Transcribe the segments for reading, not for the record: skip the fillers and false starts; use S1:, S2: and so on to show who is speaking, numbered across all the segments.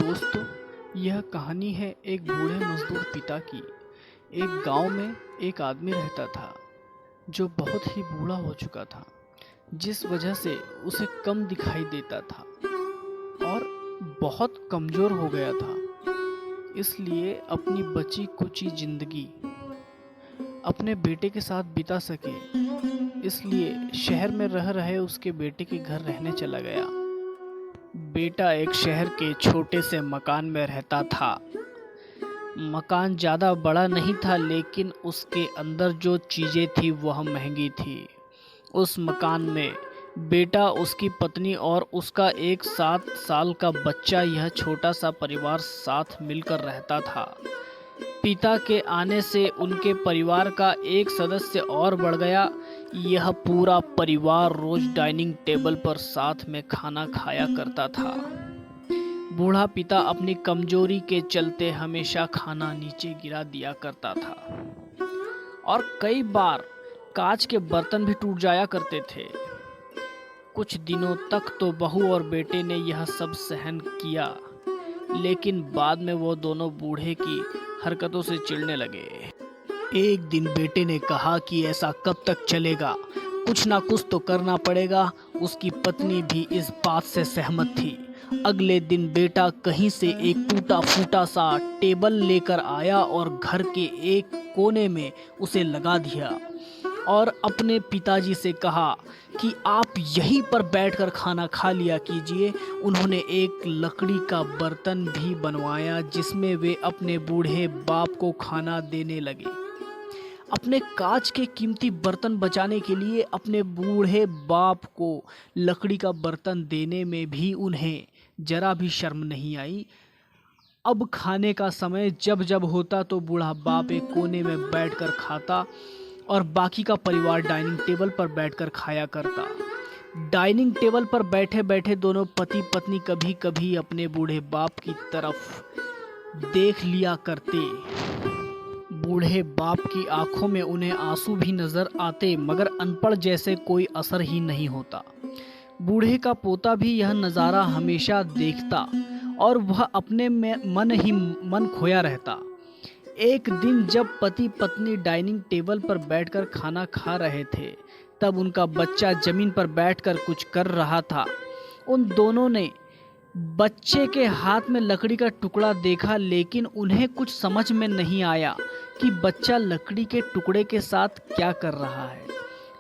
S1: दोस्तों, यह कहानी है एक बूढ़े मजदूर पिता की। एक गांव में एक आदमी रहता था जो बहुत ही बूढ़ा हो चुका था, जिस वजह से उसे कम दिखाई देता था और बहुत कमज़ोर हो गया था। इसलिए अपनी बची कुची जिंदगी अपने बेटे के साथ बिता सके, इसलिए शहर में रह रहे उसके बेटे के घर रहने चला गया। बेटा एक शहर के छोटे से मकान में रहता था। मकान ज़्यादा बड़ा नहीं था, लेकिन उसके अंदर जो चीज़ें थी वह महंगी थी। उस मकान में बेटा, उसकी पत्नी और उसका एक 7 साल का बच्चा, यह छोटा सा परिवार साथ मिलकर रहता था। पिता के आने से उनके परिवार का एक सदस्य और बढ़ गया। यह पूरा परिवार रोज डाइनिंग टेबल पर साथ में खाना खाया करता था। बूढ़ा पिता अपनी कमजोरी के चलते हमेशा खाना नीचे गिरा दिया करता था और कई बार कांच के बर्तन भी टूट जाया करते थे। कुछ दिनों तक तो बहू और बेटे ने यह सब सहन किया, लेकिन बाद में वो दोनों बूढ़े की हरकतों से चिढ़ने लगे। एक दिन बेटे ने कहा कि ऐसा कब तक चलेगा, कुछ ना कुछ तो करना पड़ेगा। उसकी पत्नी भी इस बात से सहमत थी। अगले दिन बेटा कहीं से एक टूटा फूटा सा टेबल लेकर आया और घर के एक कोने में उसे लगा दिया और अपने पिताजी से कहा कि आप यहीं पर बैठकर खाना खा लिया कीजिए। उन्होंने एक लकड़ी का बर्तन भी बनवाया जिसमें वे अपने बूढ़े बाप को खाना देने लगे। अपने कांच के कीमती बर्तन बचाने के लिए अपने बूढ़े बाप को लकड़ी का बर्तन देने में भी उन्हें जरा भी शर्म नहीं आई। अब खाने का समय जब जब होता तो बूढ़ा बाप एक कोने में बैठकर खाता और बाकी का परिवार डाइनिंग टेबल पर बैठकर खाया करता। डाइनिंग टेबल पर बैठे बैठे दोनों पति पत्नी कभी कभी अपने बूढ़े बाप की तरफ देख लिया करते। बूढ़े बाप की आंखों में उन्हें आंसू भी नजर आते, मगर अनपढ़ जैसे कोई असर ही नहीं होता। बूढ़े का पोता भी यह नज़ारा हमेशा देखता और वह अपने में मन खोया रहता। एक दिन जब पति पत्नी डाइनिंग टेबल पर बैठकर खाना खा रहे थे, तब उनका बच्चा जमीन पर बैठकर कुछ कर रहा था। उन दोनों ने बच्चे के हाथ में लकड़ी का टुकड़ा देखा, लेकिन उन्हें कुछ समझ में नहीं आया कि बच्चा लकड़ी के टुकड़े के साथ क्या कर रहा है।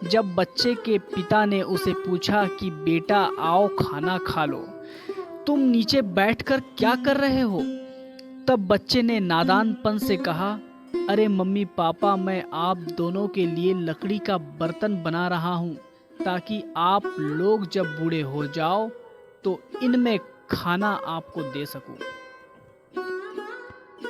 S1: जब बच्चे के पिता ने उसे पूछा कि बेटा आओ खाना खा लो, तुम नीचे बैठकर क्या कर रहे हो, तब बच्चे ने नादानपन से कहा, अरे मम्मी पापा, मैं आप दोनों के लिए लकड़ी का बर्तन बना रहा हूँ ताकि आप लोग जब बूढ़े हो जाओ तो इनमें खाना आपको दे सकूं।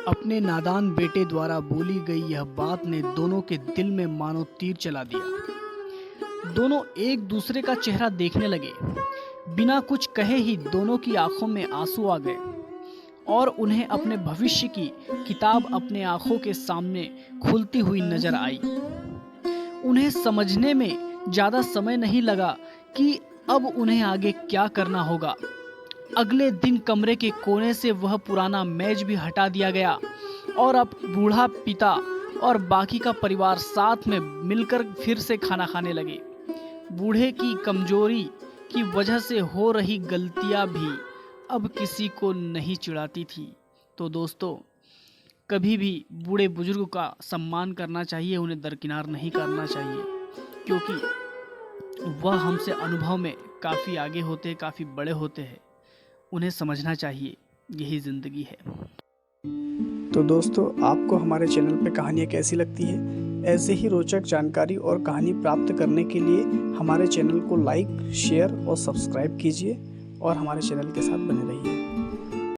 S1: अपने नादान बेटे द्वारा बोली गई यह बात ने दोनों के दिल में मानो तीर चला दिया। दोनों एक दूसरे का चेहरा देखने लगे। बिना कुछ कहे ही दोनों की आंखों में आंसू आ गए और उन्हें अपने भविष्य की किताब अपने आंखों के सामने खुलती हुई नजर आई। उन्हें समझने में ज़्यादा समय नहीं लगा कि अब उन्हें आगे क्या करना होगा। अगले दिन कमरे के कोने से वह पुराना मेज भी हटा दिया गया और अब बूढ़ा पिता और बाकी का परिवार साथ में मिलकर फिर से खाना खाने लगे। बूढ़े की कमजोरी की वजह से हो रही गलतियां भी अब किसी को नहीं चिढ़ाती थी। तो दोस्तों, कभी भी बूढ़े बुजुर्ग का सम्मान करना चाहिए, उन्हें दरकिनार नहीं करना चाहिए, क्योंकि वह हमसे अनुभव में काफ़ी आगे होते हैं, काफ़ी बड़े होते हैं। उन्हें समझना चाहिए, यही ज़िंदगी है।
S2: तो दोस्तों, आपको हमारे चैनल पे कहानियाँ कैसी लगती है? ऐसे ही रोचक जानकारी और कहानी प्राप्त करने के लिए हमारे चैनल को लाइक, शेयर और सब्सक्राइब कीजिए और हमारे चैनल के साथ बने रहिए।